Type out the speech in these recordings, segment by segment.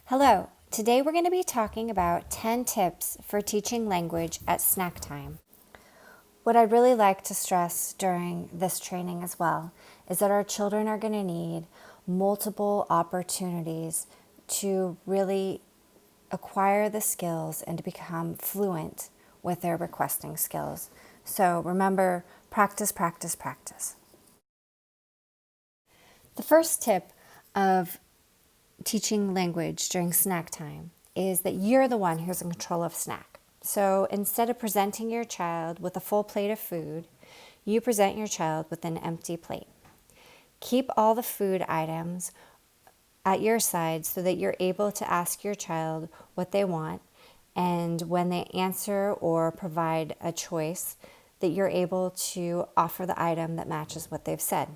Hello, today we're going to be talking about 10 tips for teaching language at snack time. What I'd really like to stress during this training as well is that our children are going to need multiple opportunities to really acquire the skills and to become fluent with their requesting skills. So remember, practice, practice, practice. The first tip of teaching language during snack time is that you're the one who's in control of snack. So instead of presenting your child with a full plate of food, you present your child with an empty plate. Keep all the food items at your side so that you're able to ask your child what they want, and when they answer or provide a choice, that you're able to offer the item that matches what they've said.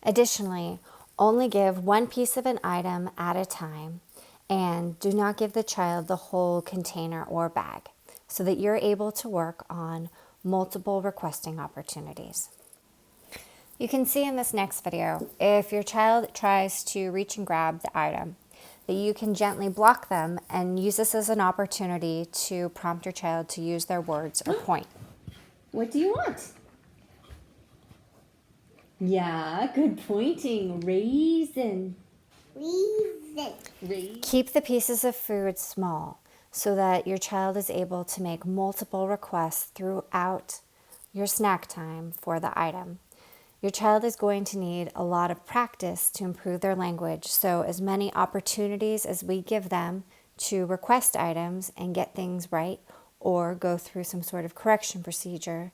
Additionally, only give one piece of an item at a time, and do not give the child the whole container or bag so that you're able to work on multiple requesting opportunities. You can see in this next video, if your child tries to reach and grab the item, that you can gently block them and use this as an opportunity to prompt your child to use their words or point. What do you want? Yeah, good pointing. Raisin. Raisin. Keep the pieces of food small so that your child is able to make multiple requests throughout your snack time for the item. Your child is going to need a lot of practice to improve their language, so as many opportunities as we give them to request items and get things right or go through some sort of correction procedure,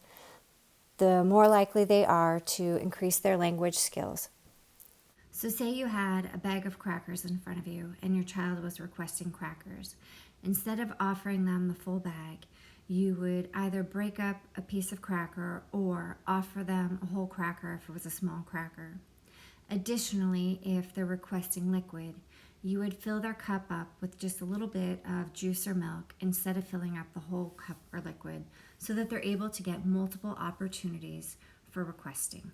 the more likely they are to increase their language skills. So say you had a bag of crackers in front of you and your child was requesting crackers. Instead of offering them the full bag, you would either break up a piece of cracker or offer them a whole cracker if it was a small cracker. Additionally, if they're requesting liquid, you would fill their cup up with just a little bit of juice or milk instead of filling up the whole cup or liquid, so that they're able to get multiple opportunities for requesting.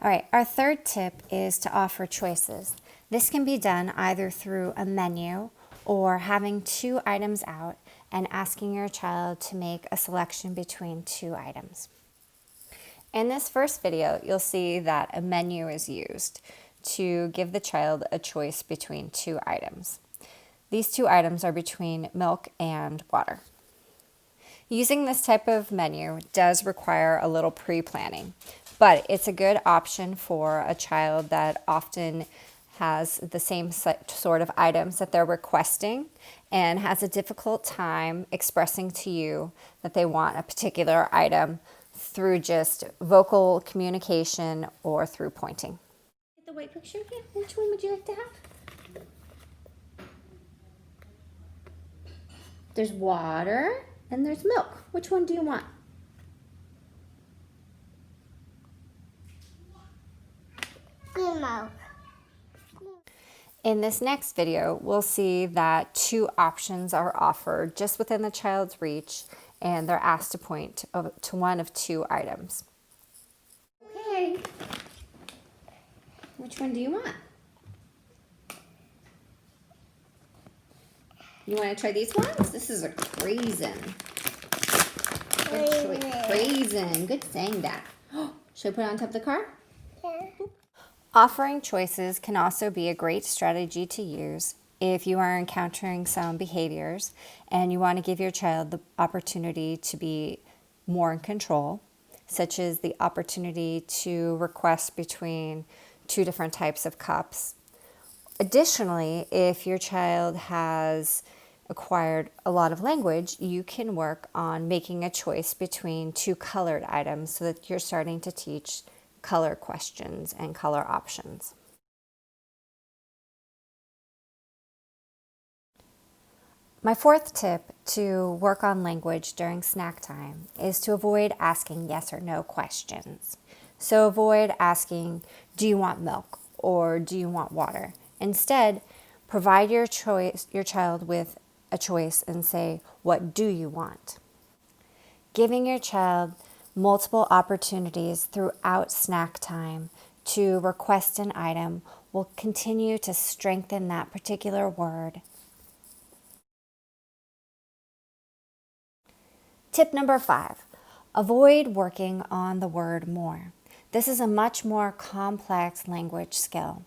All right, our third tip is to offer choices. This can be done either through a menu or having two items out and asking your child to make a selection between two items. In this first video, you'll see that a menu is used to give the child a choice between two items. These two items are between milk and water. Using this type of menu does require a little pre-planning, but it's a good option for a child that often has the same sort of items that they're requesting and has a difficult time expressing to you that they want a particular item through just vocal communication or through pointing. Get the white picture again. Which one would you like to have? There's water and there's milk. Which one do you want? Milk. In this next video, we'll see that two options are offered just within the child's reach, and they're asked to point to one of two items. Okay. Which one do you want? You want to try these ones? This is a raisin. Good choice. Raisin. Good saying that. Should I put it on top of the car? Yeah. Offering choices can also be a great strategy to use if you are encountering some behaviors and you want to give your child the opportunity to be more in control, such as the opportunity to request between two different types of cups. Additionally, if your child has acquired a lot of language, you can work on making a choice between two colored items so that you're starting to teach color questions and color options. My fourth tip to work on language during snack time is to avoid asking yes or no questions. So avoid asking, do you want milk or do you want water? Instead, provide your child with a choice and say, what do you want? Giving your child multiple opportunities throughout snack time to request an item will continue to strengthen that particular word. Tip number 5, avoid working on the word more. This is a much more complex language skill.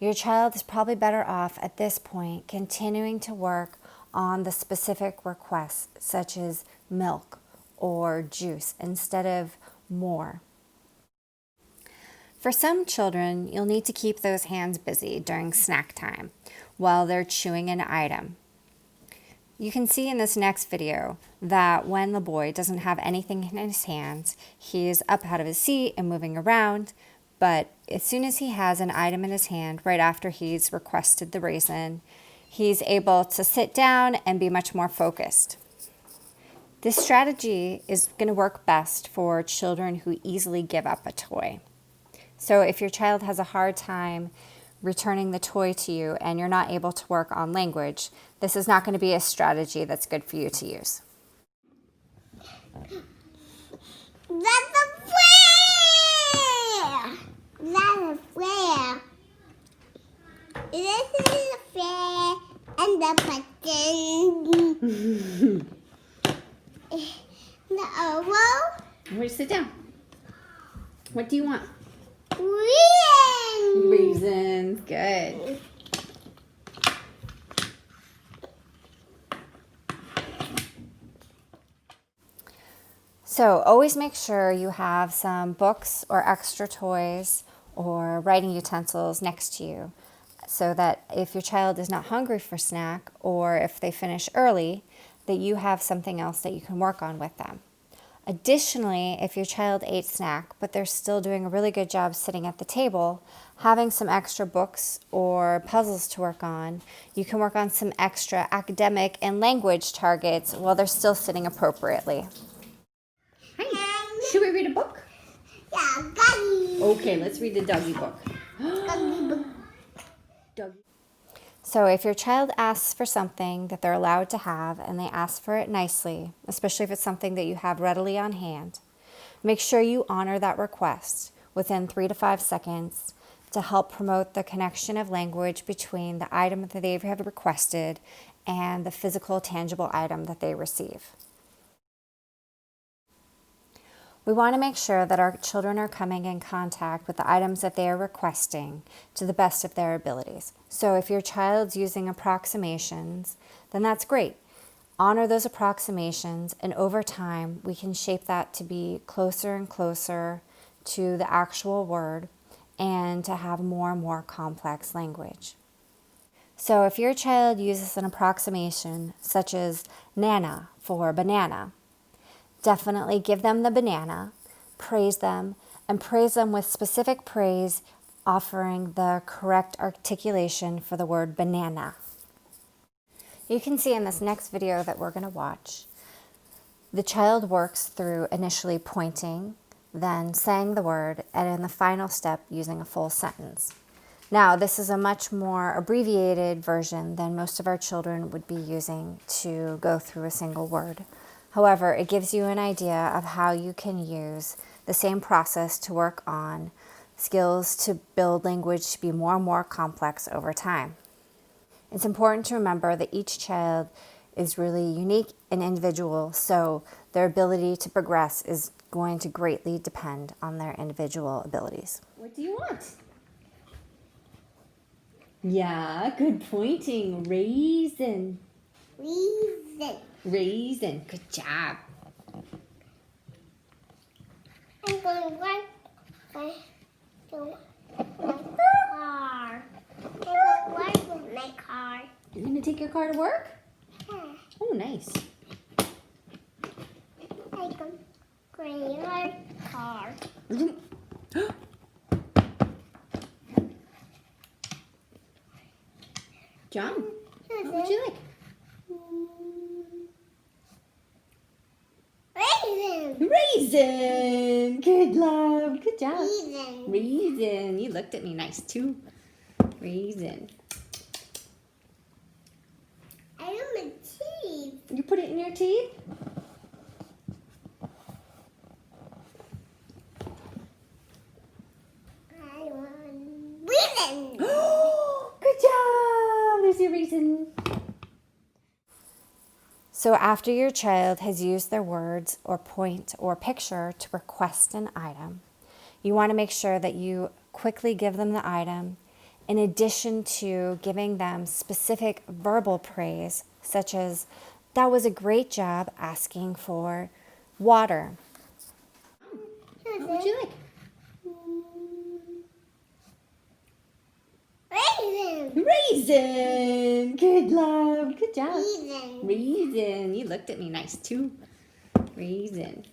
Your child is probably better off at this point continuing to work on the specific requests, such as milk or juice, instead of more. For some children, you'll need to keep those hands busy during snack time while they're chewing an item. You can see in this next video that when the boy doesn't have anything in his hands, he is up out of his seat and moving around, but as soon as he has an item in his hand, right after he's requested the raisin, he's able to sit down and be much more focused. This strategy is going to work best for children who easily give up a toy. So if your child has a hard time returning the toy to you and you're not able to work on language, this is not going to be a strategy that's good for you to use. That's a flare! That's a flare. This is a flare and the button. The oval. Where sit down? What do you want? Green. Raisins. Good. So always make sure you have some books or extra toys or writing utensils next to you so that if your child is not hungry for snack or if they finish early, that you have something else that you can work on with them. Additionally, if your child ate snack but they're still doing a really good job sitting at the table, having some extra books or puzzles to work on, you can work on some extra academic and language targets while they're still sitting appropriately. Hi. Should we read a book? Yeah, Guggy. Okay, let's read the doggy book. Guggy book. Doggy. So if your child asks for something that they're allowed to have and they ask for it nicely, especially if it's something that you have readily on hand, make sure you honor that request within 3 to 5 seconds to help promote the connection of language between the item that they have requested and the physical, tangible item that they receive. We want to make sure that our children are coming in contact with the items that they are requesting to the best of their abilities. So if your child's using approximations, then that's great. Honor those approximations, and over time, we can shape that to be closer and closer to the actual word and to have more and more complex language. So if your child uses an approximation such as nana for banana, definitely give them the banana, praise them, and praise them with specific praise, offering the correct articulation for the word banana. You can see in this next video that we're going to watch, the child works through initially pointing, then saying the word, and in the final step using a full sentence. Now, this is a much more abbreviated version than most of our children would be using to go through a single word. However, it gives you an idea of how you can use the same process to work on skills to build language to be more and more complex over time. It's important to remember that each child is really unique and individual, so their ability to progress is going to greatly depend on their individual abilities. What do you want? Yeah, good pointing. Raisin. Reason. Raisin. Good job. I'm going to work to my car. I'm going to work with my car. You're going to take your car to work? Yeah. Oh, nice. I can clean my car. John, what would you like? Raisin. Raisin. Good, love. Good job. Raisin. Raisin. You looked at me nice, too. Raisin. I have my teeth. You put it in your teeth? I want raisin. raisin. So after your child has used their words or point or picture to request an item, you want to make sure that you quickly give them the item in addition to giving them specific verbal praise, such as, "That was a great job asking for water." What would you like? Raisin. Raisin. Good, love. Good job. Raisin. Raisin. You looked at me nice too. Raisin.